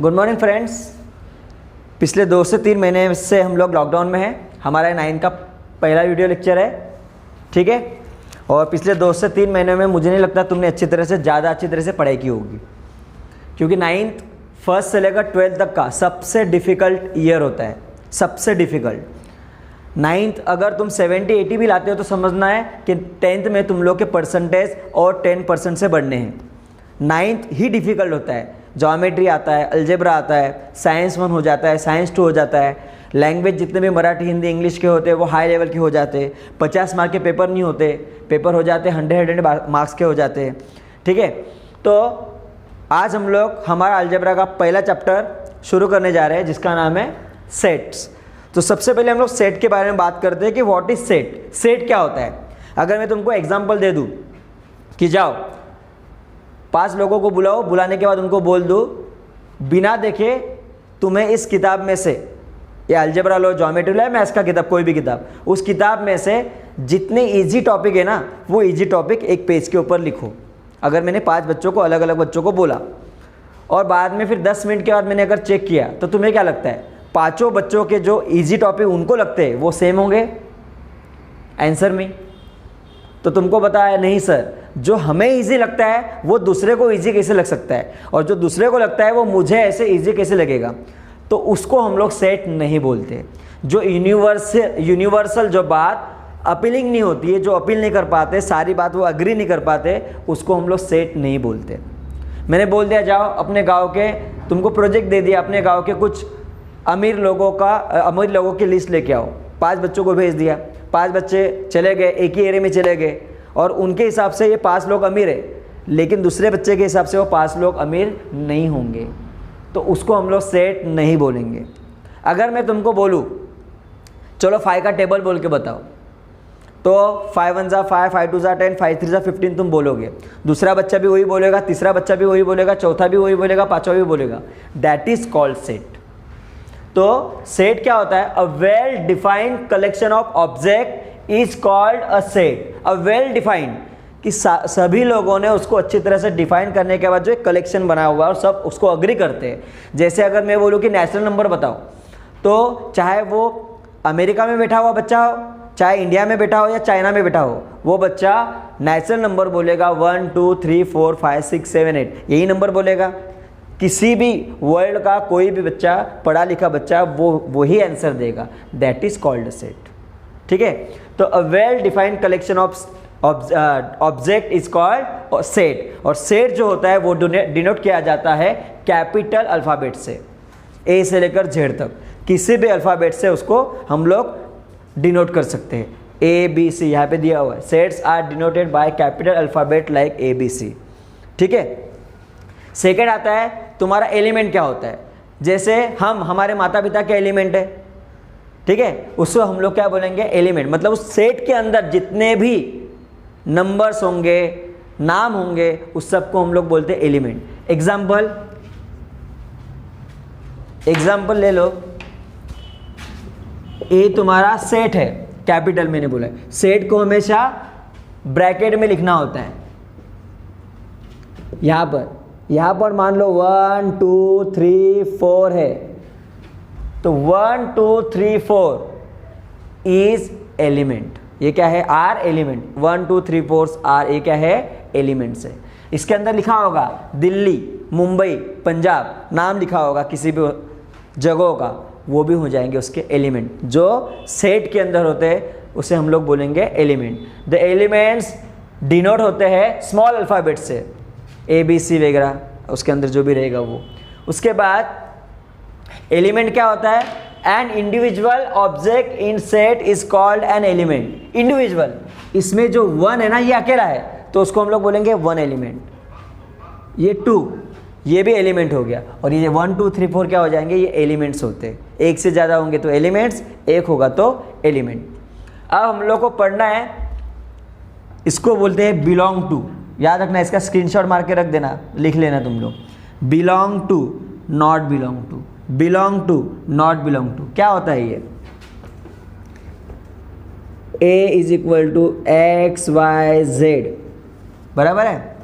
Good morning friends. पिछले 2 से 3 महीने से हम लोग लॉकडाउन में हैं। हमारा 9 का पहला वीडियो लेक्चर है, ठीक है। और पिछले 2 से 3 महीने में मुझे नहीं लगता तुमने ज़्यादा अच्छी तरह से पढ़ाई की होगी, क्योंकि 9th फर्स्ट से लेकर 12th तक का सबसे डिफ़िकल्ट ईयर होता है, सबसे डिफ़िकल्ट। 9th अगर तुम 70-80 भी लाते हो तो समझना है कि 10th में तुम लोग के परसेंटेज और 10% से बढ़ने हैं। 9th ही डिफ़िकल्ट होता है। ज्योमेट्री आता है, अलजेब्रा आता है, साइंस 1 हो जाता है, साइंस 2 हो जाता है। लैंग्वेज जितने भी मराठी, हिंदी, इंग्लिश के होते हैं वो हाई लेवल के हो जाते हैं। 50 मार्क के पेपर नहीं होते, पेपर हो जाते 100 मार्क्स के हो जाते हैं, ठीक है। तो आज हम लोग हमारा अलजेब्रा का पहला चैप्टर शुरू करने जा रहे हैं, जिसका नाम है सेट्स। तो सबसे पहले हम लोग सेट के बारे में बात करते हैं कि व्हाट इज सेट। सेट क्या होता है। अगर मैं तुमको एग्जांपल दे दूं कि जाओ 5 लोगों को बुलाओ, बुलाने के बाद उनको बोल दो बिना देखे तुम्हें इस किताब में से, ये अलजेब्रा लो, ज्योमेट्री लो, मैथ्स का किताब, कोई भी किताब, उस किताब में से जितने इजी टॉपिक है ना, वो इजी टॉपिक एक पेज के ऊपर लिखो। अगर मैंने 5 बच्चों को, अलग अलग बच्चों को बोला और बाद में फिर 10 मिनट के बाद मैंने अगर चेक किया तो तुम्हें क्या लगता है, 5 बच्चों के जो इजी टॉपिक उनको लगते हैं वो सेम होंगे आंसर में? तो तुमको बताया नहीं सर, जो हमें इजी लगता है वो दूसरे को इजी कैसे लग सकता है, और जो दूसरे को लगता है वो मुझे ऐसे इजी कैसे लगेगा। तो उसको हम लोग सेट नहीं बोलते। जो यूनिवर्सल जो बात अपीलिंग नहीं होती है, जो अपील नहीं कर पाते, सारी बात वो अग्री नहीं कर पाते, उसको हम लोग सेट नहीं बोलते। मैंने बोल दिया जाओ अपने गांव के, तुमको प्रोजेक्ट दे दिया, अपने गांव के कुछ अमीर लोगों की लिस्ट लेके आओ। 5 बच्चों को भेज दिया, 5 बच्चे चले गए, एक ही एरिया में चले गए, और उनके हिसाब से ये 5 लोग अमीर है, लेकिन दूसरे बच्चे के हिसाब से वो 5 लोग अमीर नहीं होंगे। तो उसको हम लोग सेट नहीं बोलेंगे। अगर मैं तुमको बोलूँ चलो 5 का टेबल बोल के बताओ, तो 5 1 जा 5, 5 2 जा 10, 5 3 जा 15 तुम बोलोगे, दूसरा बच्चा भी वही बोलेगा, तीसरा बच्चा भी वही बोलेगा, चौथा भी वही बोलेगा, 5वां भी बोलेगा। That is called set. तो सेट क्या होता है? A well defined collection of object is called a set. A well defined कि सभी लोगों ने उसको अच्छी तरह से डिफाइन करने के बाद जो एक कलेक्शन बनाया हुआ है और सब उसको अग्री करते हैं। जैसे अगर मैं बोलूँ कि नेशनल नंबर बताओ, तो चाहे वो अमेरिका में बैठा हुआ बच्चा हो, चाहे इंडिया में बैठा हो या चाइना में बैठा हो, वो बच्चा नेशनल नंबर बोलेगा 1 2 3 4 5 6 7 8, यही नंबर बोलेगा। किसी भी वर्ल्ड का कोई भी बच्चा, पढ़ा लिखा बच्चा, वो वही आंसर देगा। That is called a set, ठीक है। तो a well defined collection of object is called set. और सेट जो होता है वो डिनोट किया जाता है कैपिटल अल्फ़ाबेट से, ए से लेकर जेड तक, किसी भी अल्फ़ाबेट से उसको हम लोग डिनोट कर सकते हैं। ए बी सी यहाँ पे दिया हुआ है। Sets are denoted by capital alphabet like A B C, ठीक है। सेकेंड आता है तुम्हारा एलिमेंट क्या होता है। जैसे हमारे माता पिता के एलिमेंट है, ठीक है, उसको हम लोग क्या बोलेंगे? एलिमेंट। मतलब उस सेट के अंदर जितने भी नंबर्स होंगे, नाम होंगे, उस सबको हम लोग बोलते हैं एलिमेंट। एग्जाम्पल ले लो, ए तुम्हारा सेट है, कैपिटल मैंने बोला है। सेट को हमेशा ब्रैकेट में लिखना होता है। यहां पर मान लो 1 2 3 4 है, तो 1 2 3 4 इज एलिमेंट। ये क्या है? Are element. 1 2 3 4 आर, ये क्या है? एलिमेंट्स है। इसके अंदर लिखा होगा दिल्ली, मुंबई, पंजाब, नाम लिखा होगा किसी भी जगहों का, वो भी हो जाएंगे उसके एलिमेंट। जो सेट के अंदर होते हैं उसे हम लोग बोलेंगे एलिमेंट। द एलिमेंट्स डिनोट होते हैं स्मॉल अल्फ़ाबेट से, ए बी सी वगैरह, उसके अंदर जो भी रहेगा वो। उसके बाद एलिमेंट क्या होता है? An individual object in set is called an element. Individual, इसमें जो 1 है ना, ये अकेला है, तो उसको हम लोग बोलेंगे 1 एलिमेंट। ये 2, ये भी एलिमेंट हो गया। और ये 1 2 3 4 क्या हो जाएंगे? ये एलिमेंट्स होते हैं। एक से ज़्यादा होंगे तो एलिमेंट्स, एक होगा तो एलिमेंट। अब हम लोग को पढ़ना है, इसको बोलते हैं बिलोंग टू। याद रखना, इसका स्क्रीनशॉट मार के रख देना, लिख लेना तुम लोग। Belong to, not belong to, belong to, not belong to. क्या होता है ये? A is equal to X Y Z, बराबर है।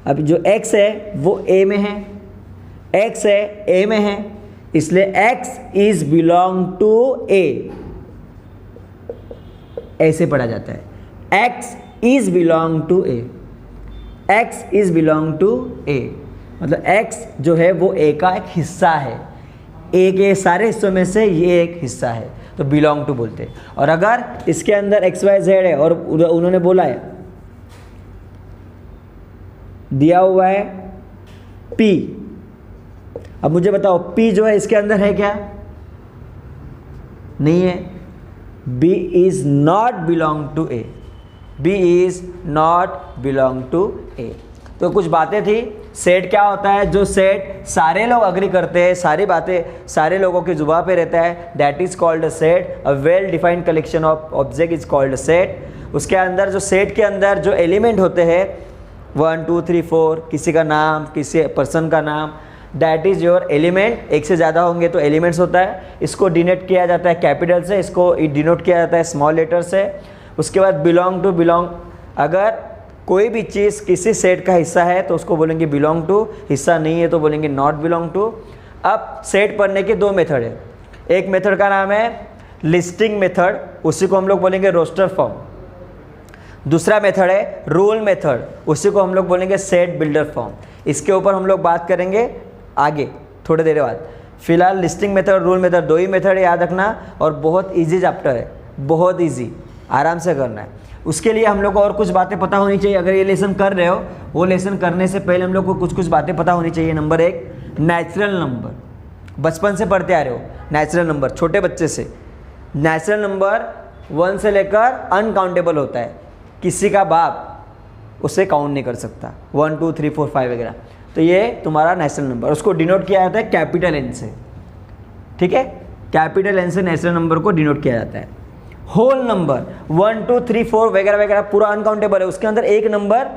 अब जो x है वो a में है, x है a में है, इसलिए x is belong to a, ऐसे पढ़ा जाता है। x is belong to a, x is belong to a, मतलब x जो है वो a का एक हिस्सा है, a के सारे हिस्सों में से ये एक हिस्सा है, तो बिलोंग टू बोलते हैं। और अगर इसके अंदर एक्स वाई जेड है और उन्होंने बोला है, दिया हुआ है P, अब मुझे बताओ P जो है इसके अंदर है क्या? नहीं है। B is not belong to A, B is not belong to A। तो कुछ बातें थी। सेट क्या होता है? जो सेट सारे लोग अग्री करते हैं, सारी बातें सारे लोगों की जुबान पे रहता है, that is called a set. A well defined collection of object is called a set. उसके अंदर जो सेट के अंदर जो एलिमेंट होते हैं 1 2 3 4, किसी का नाम, किसी पर्सन का नाम, दैट इज योर एलिमेंट। एक से ज़्यादा होंगे तो एलिमेंट्स होता है। इसको डिनोट किया जाता है कैपिटल से, इसको डिनोट किया जाता है स्मॉल लेटर से। उसके बाद बिलोंग टू, बिलोंग, अगर कोई भी चीज़ किसी सेट का हिस्सा है तो उसको बोलेंगे बिलोंग टू, हिस्सा नहीं है तो बोलेंगे नॉट बिलोंग टू। अब सेट पढ़ने के दो मेथड है। एक मेथड का नाम है लिस्टिंग मेथड, उसी को हम लोग बोलेंगे रोस्टर फॉर्म। दूसरा मेथड है रूल मेथड, उसी को हम लोग बोलेंगे सेट बिल्डर फॉर्म। इसके ऊपर हम लोग बात करेंगे आगे थोड़ी देर बाद। फिलहाल लिस्टिंग मेथड और रूल मेथड दो ही मेथड है, याद रखना, और बहुत ईजी चैप्टर है, बहुत ईजी, आराम से करना है। उसके लिए हम लोग को और कुछ बातें पता होनी चाहिए। अगर ये लेसन कर रहे हो, वो लेसन करने से पहले हम लोग को कुछ कुछ बातें पता होनी चाहिए। नंबर एक, नेचुरल नंबर, बचपन से पढ़ते आ रहे हो नेचुरल नंबर, छोटे बच्चे से। नेचुरल नंबर 1 से लेकर अनकाउंटेबल होता है, किसी का बाप उसे काउंट नहीं कर सकता, 1 2 3 4 5 वगैरह। तो ये तुम्हारा नेचुरल नंबर, उसको डिनोट किया जाता है कैपिटल एन से, ठीक है, कैपिटल एन से नेचुरल नंबर को डिनोट किया जाता है। होल नंबर 1 2 3 4 वगैरह वगैरह पूरा अनकाउंटेबल है, उसके अंदर एक नंबर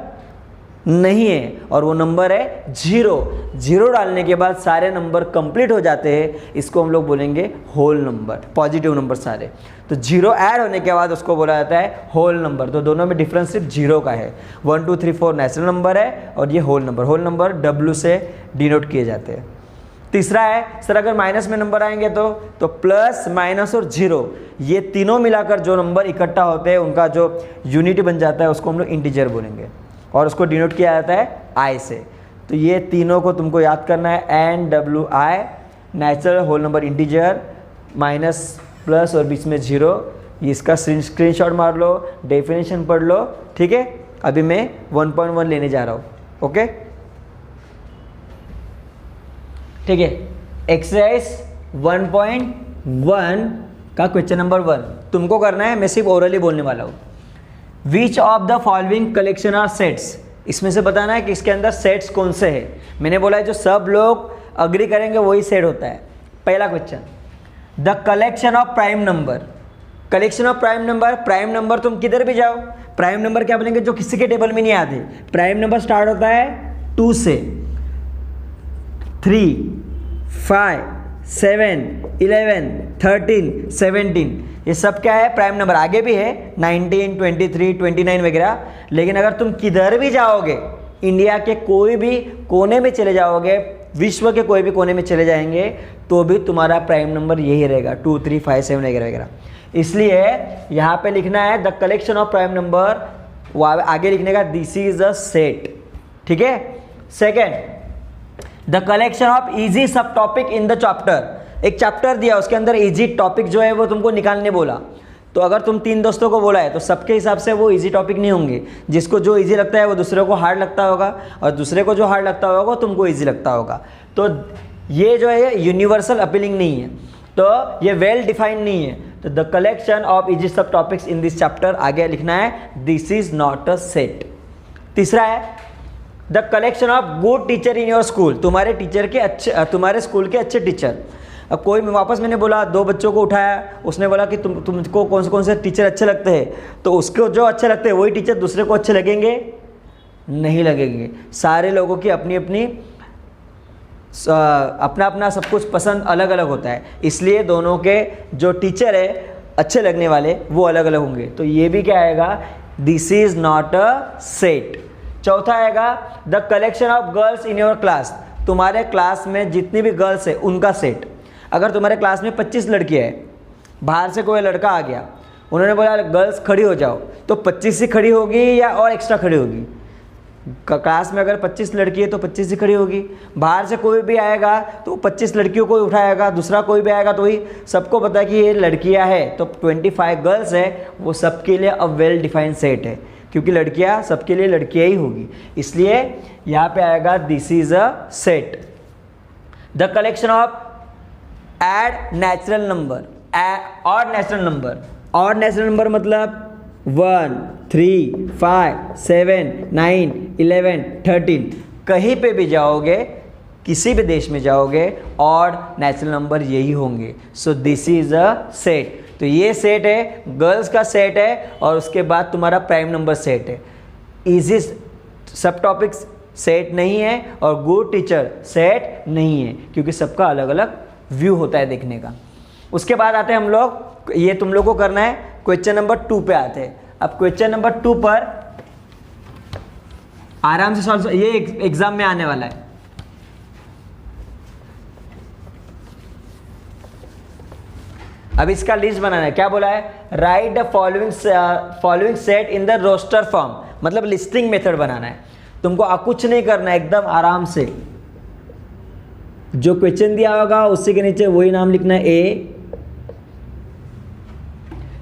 नहीं है और वो नंबर है 0। 0 डालने के बाद सारे नंबर कंप्लीट हो जाते हैं, इसको हम लोग बोलेंगे होल नंबर, पॉजिटिव नंबर सारे। तो 0 ऐड होने के बाद उसको बोला जाता है होल नंबर। तो दोनों में डिफरेंस सिर्फ 0 का है। 1 2 3 4 नेचुरल नंबर है और ये whole number. Whole number W से डिनोट किए जाते हैं। तीसरा है सर अगर माइनस में नंबर आएंगे तो प्लस, माइनस और 0, ये तीनों मिलाकर जो नंबर इकट्ठा होते हैं उनका जो यूनिट बन जाता है उसको हम लोग इंटीजर बोलेंगे और उसको डिनोट किया जाता है I से। तो ये तीनों को तुमको याद करना है, NWI, natural, whole number, integer, minus, plus और बीच में 0। इसका स्क्रीनशॉट मार लो, डेफिनेशन पढ़ लो, ठीक है। अभी मैं 1.1 लेने जा रहा हूँ, ओके, ठीक है। एक्सरसाइज 1.1 का क्वेश्चन नंबर 1 तुमको करना है, मैं सिर्फ ओरली बोलने वाला हूँ। Which of the following collection are sets, इसमें से बताना है कि इसके अंदर सेट्स कौन से हैं। मैंने बोला है जो सब लोग अग्री करेंगे वही सेट होता है। पहला question, the collection of prime number. Collection of prime number, prime number तुम किधर भी जाओ, प्राइम नंबर क्या बोलेंगे जो किसी के टेबल में नहीं आते। प्राइम नंबर स्टार्ट होता है 2 से, 3 5 7 11 13 17, ये सब क्या है प्राइम नंबर। आगे भी है 19 23 29 वगैरह। लेकिन अगर तुम किधर भी जाओगे, इंडिया के कोई भी कोने में चले जाओगे, विश्व के कोई भी कोने में चले जाएंगे, तो भी तुम्हारा प्राइम नंबर यही रहेगा 2 3 5 7 वगैरह वगैरह। इसलिए यहाँ पे लिखना है the collection of prime number, वो आगे लिखने का दिस इज अ सेट, ठीक है। Second, the collection of easy सब टॉपिक इन द चैप्टर। एक चैप्टर दिया, उसके अंदर इजी टॉपिक जो है वो तुमको निकालने बोला। तो अगर तुम 3 दोस्तों को बोला है तो सबके हिसाब से वो इजी टॉपिक नहीं होंगे। जिसको जो इजी लगता है वो दूसरे को हार्ड लगता होगा, और दूसरे को जो हार्ड लगता होगा वो तुमको इजी लगता होगा। तो ये जो है यूनिवर्सल अपीलिंग नहीं है, तो ये वेल डिफाइंड नहीं है। तो द कलेक्शन ऑफ इजी सब टॉपिक्स इन दिस चैप्टर, आगे लिखना है this is not a set. तीसरा है the collection of good teacher in your school. तुम्हारे टीचर के अच्छे, तुम्हारे स्कूल के अच्छे टीचर। अब कोई वापस मैंने बोला 2 बच्चों को उठाया, उसने बोला कि तुमको कौन से टीचर अच्छे लगते हैं, तो उसको जो अच्छे लगते हैं वही टीचर दूसरे को अच्छे लगेंगे नहीं लगेंगे। सारे लोगों की अपनी अपनी अपना अपना सब कुछ पसंद अलग अलग होता है, इसलिए दोनों के जो टीचर है अच्छे लगने वाले वो अलग अलग होंगे। तो ये भी क्या आएगा, this is not a set. चौथा आएगा the collection of girls in your class. तुम्हारे क्लास में जितनी भी गर्ल्स है उनका सेट। अगर तुम्हारे क्लास में 25 लड़कियाँ हैं, बाहर से कोई लड़का आ गया, उन्होंने बोला गर्ल्स खड़ी हो जाओ, तो 25 ही खड़ी होगी या और एक्स्ट्रा खड़ी होगी? क्लास में अगर 25 लड़की है तो 25 ही खड़ी होगी। बाहर से कोई भी आएगा तो 25 लड़कियों को उठाएगा, दूसरा कोई भी आएगा तो वही सबको पता है कि ये लड़कियां है, तो 25 गर्ल्स है, वो सबके लिए अ वेल डिफाइंड सेट है, क्योंकि लड़कियां सबके लिए लड़कियां ही होगी, इसलिए यहाँ पे आएगा this is a set. The collection of odd natural number, odd natural number. Odd natural number मतलब 1, 3, 5, 7, 9, 11, 13। कहीं पे भी जाओगे, किसी भी देश में जाओगे, ऑड नेचुरल नंबर यही होंगे। So this is a set. तो ये सेट है, गर्ल्स का सेट है, और उसके बाद तुम्हारा प्राइम नंबर सेट है। इजी सब टॉपिक्स सेट नहीं है और गुड टीचर सेट नहीं है, क्योंकि सबका अलग अलग व्यू होता है देखने का। उसके बाद आते हैं हम लोग, ये तुम लोग को करना है, क्वेश्चन नंबर 2 पे आते हैं। अब क्वेश्चन नंबर 2 पर आराम से सॉल्व, ये एग्जाम में आने वाला है। अब इसका लिस्ट बनाना है। क्या बोला है? Write the following set in the roster form, मतलब लिस्टिंग मेथड बनाना है। तुमको कुछ नहीं करना है, एकदम आराम से जो क्वेश्चन दिया होगा उसी के नीचे वही नाम लिखना है। ए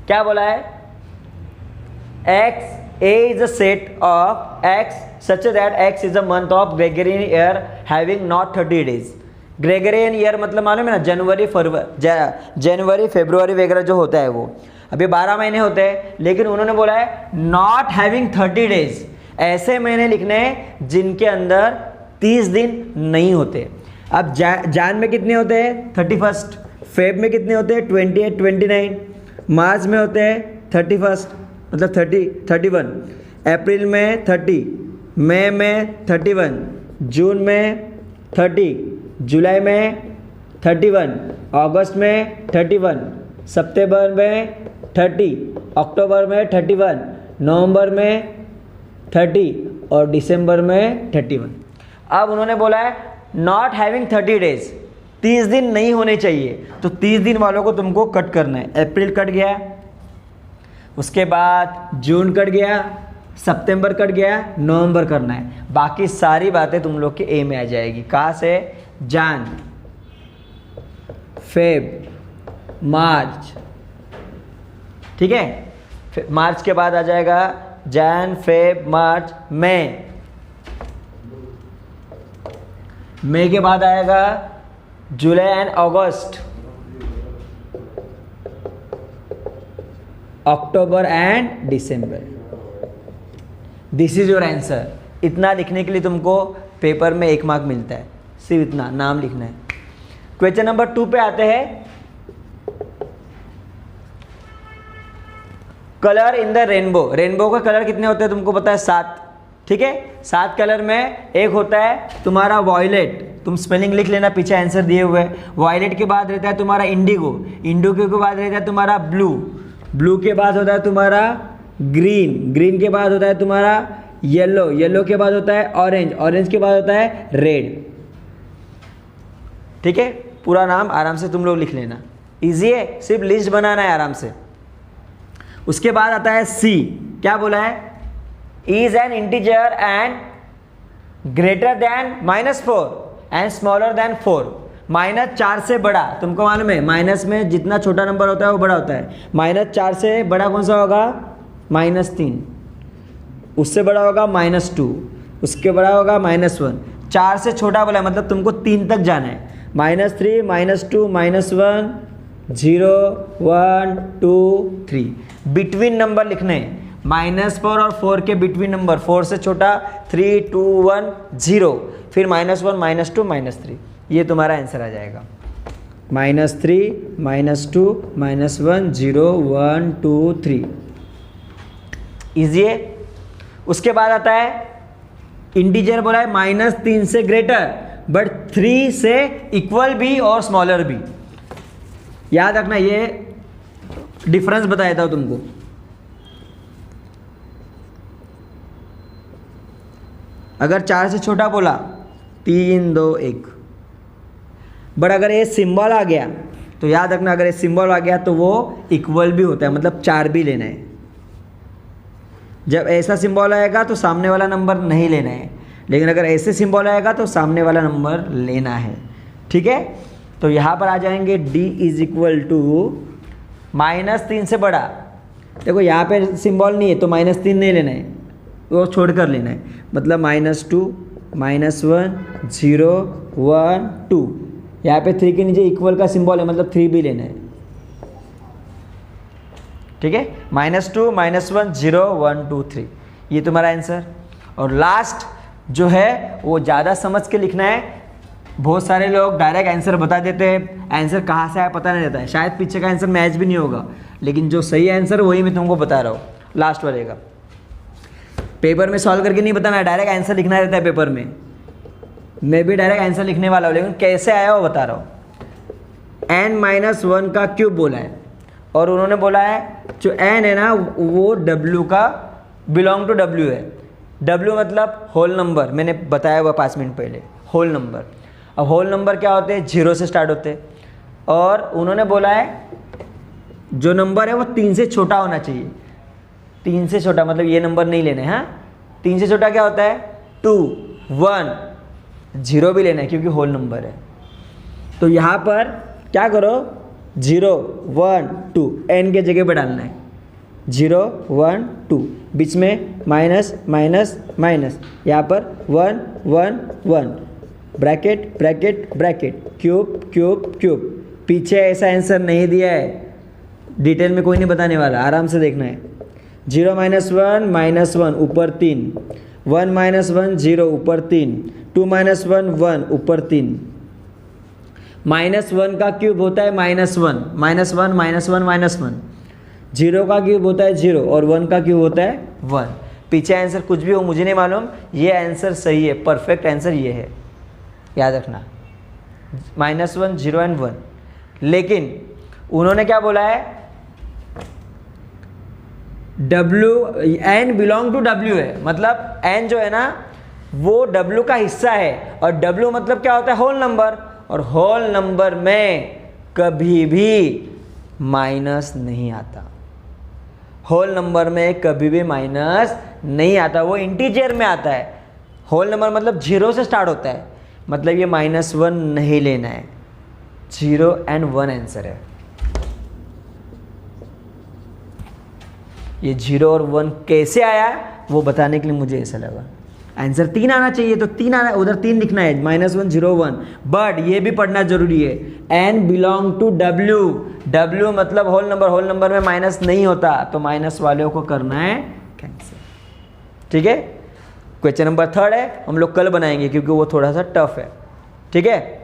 क्या बोला है? X A is a set of X such that X is a month of Gregorian year having not 30 days. Gregorian year मतलब मालूम है ना, जनवरी फरवरी वगैरह जो होता है वो। अभी 12 महीने होते हैं, लेकिन उन्होंने बोला है नॉट हैविंग 30 डेज। ऐसे महीने लिखने हैं जिनके अंदर 30 दिन नहीं होते। अब जान में कितने होते हैं? 31। फेब में कितने होते हैं? 28, 29। मार्च में होते हैं 31 मतलब 31। अप्रैल में 30, मई में 31, जून में 30, जुलाई में 31, अगस्त में 31, सितंबर में 30, अक्टूबर में 31, नवंबर में 30 और दिसंबर में 31। अब उन्होंने बोला है नॉट हैविंग 30 डेज, 30 दिन नहीं होने चाहिए, तो 30 दिन वालों को तुमको कट करना है। अप्रैल कट गया, उसके बाद जून कट गया, सितंबर कट गया, नवंबर करना है। बाकी सारी बातें तुम लोग के ए में आ जाएगी। कहाँ से? जान, फेब, मार्च, ठीक है। मार्च के बाद आ जाएगा जैन, फेब, मार्च, मई के बाद आएगा July and August, October and December. This is your answer. इतना लिखने के लिए तुमको पेपर में 1 मार्क मिलता है, सिर्फ इतना नाम लिखना है। क्वेश्चन नंबर 2 पे आते हैं। Colour in the rainbow. Rainbow का कलर कितने होते हैं तुमको पता है? 7, ठीक है। 7 कलर में एक होता है तुम्हारा वॉयलेट, तुम स्पेलिंग लिख लेना, पीछे आंसर दिए हुए। वॉयलेट के बाद रहता है तुम्हारा इंडिगो, इंडिगो के बाद रहता है तुम्हारा ब्लू, ब्लू के बाद होता है तुम्हारा ग्रीन, ग्रीन के बाद होता है तुम्हारा येलो, येलो के बाद होता है ऑरेंज, ऑरेंज के बाद होता है रेड, ठीक है। पूरा नाम आराम से तुम लोग लिख लेना, इजी है, सिर्फ लिस्ट बनाना है आराम से। उसके बाद आता है सी। क्या बोला है? Is an integer and greater than -4 and smaller than 4। -4 से बड़ा, तुमको मालूम है माइनस में जितना छोटा नंबर होता है वो बड़ा होता है। -4 से बड़ा कौन सा होगा? -3। उससे बड़ा होगा -2, उसके बड़ा होगा -1। 4 से छोटा बोला मतलब तुमको 3 तक जाना है। -3, -2, -1, 0, 1, 2, 3। बिटवीन नंबर लिखने हैं, -4 और 4 के बिटवीन नंबर, 4 से छोटा 3, 2, 1, 0, फिर -1, -2, -3। ये तुम्हारा आंसर आ जाएगा। -3, -2, -1, 0, 1, 2, 3। इजी है। उसके बाद आता है इंटीजर, बोला है -3 से ग्रेटर बट 3 से इक्वल भी और स्मॉलर भी। याद रखना, ये डिफरेंस बताया था तुमको। अगर 4 से छोटा बोला 3 2 1। बट अगर ये सिंबल आ गया तो याद रखना, अगर ये सिंबल आ गया तो वो इक्वल भी होता है, मतलब 4 भी लेना है। जब ऐसा सिंबल आएगा तो सामने वाला नंबर नहीं लेना है, लेकिन अगर ऐसे सिंबल आएगा तो सामने वाला नंबर लेना है। ठीक है, तो यहाँ पर आ जाएंगे d इज इक्वल टू -3 से बड़ा। देखो यहाँ पे सिंबल नहीं है तो -3 नहीं लेना है, वो छोड़ कर लेना है। मतलब -2 -1 0 1 2। यहाँ पे 3 के नीचे इक्वल का सिंबल है, मतलब 3 भी लेना है। ठीक है, -2 -1 0 1 2 3, ये तुम्हारा आंसर। और लास्ट जो है वो ज़्यादा समझ के लिखना है। बहुत सारे लोग डायरेक्ट आंसर बता देते हैं, आंसर कहाँ से आया पता नहीं रहता है, शायद पीछे का आंसर मैच भी नहीं होगा, लेकिन जो सही आंसर वही मैं तुमको बता रहा हूँ। लास्ट वाले का पेपर में सॉल्व करके नहीं बताना, डायरेक्ट आंसर लिखना रहता है पेपर में। मैं भी डायरेक्ट आंसर लिखने वाला हूँ, लेकिन कैसे आया वो बता रहा हूँ। n-1 का क्यूब बोला है, और उन्होंने बोला है जो n है ना वो w का बिलोंग टू w है। w मतलब होल नंबर, मैंने बताया हुआ 5 मिनट पहले, होल नंबर। अब होल नंबर क्या होते हैं, 0 से स्टार्ट होते हैं, और उन्होंने बोला है जो नंबर है वो 3 से छोटा होना चाहिए। 3 से छोटा मतलब ये नंबर नहीं लेने, हाँ। 3 से छोटा क्या होता है, 2 1 0 भी लेना है क्योंकि होल नंबर है। तो यहाँ पर क्या करो, 0 1 2 n के जगह पे डालना है, 0 1 2, बीच में माइनस माइनस माइनस, यहाँ पर 1 1 1, bracket bracket bracket, cube cube cube. पीछे ऐसा आंसर नहीं दिया है, डिटेल में कोई नहीं बताने वाला, आराम से देखना है। 0 -1 -1 ऊपर 3, 1 -1 0 ऊपर 3, 2 -1 1 ऊपर 3। -1 का क्यूब होता है -1 -1 -1 -1। 0 का क्यूब होता है 0 और 1 का क्यूब होता है 1। पीछे आंसर कुछ भी हो मुझे नहीं मालूम, ये आंसर सही है, परफेक्ट आंसर ये है, याद रखना। -1 0 एंड 1। लेकिन उन्होंने क्या बोला है, n बिलोंग टू w है, मतलब n जो है ना वो w का हिस्सा है, और w मतलब क्या होता है, होल नंबर, और होल नंबर में कभी भी माइनस नहीं आता। होल नंबर में कभी भी माइनस नहीं आता, वो इंटीजर में आता है। होल नंबर मतलब 0 से स्टार्ट होता है, मतलब ये -1 नहीं लेना है, 0 एंड 1 आंसर है। ये 0 और 1 कैसे आया वो बताने के लिए मुझे ऐसा लगा। आंसर 3 आना चाहिए तो 3 आना, उधर 3 लिखना है, -1 0 1। बट ये भी पढ़ना जरूरी है, n बिलोंग टू w मतलब होल नंबर में माइनस नहीं होता, तो माइनस वाले को करना है कैंसिल। ठीक है, क्वेश्चन नंबर 3 है, हम लोग कल बनाएंगे क्योंकि वो थोड़ा सा टफ है। ठीक है।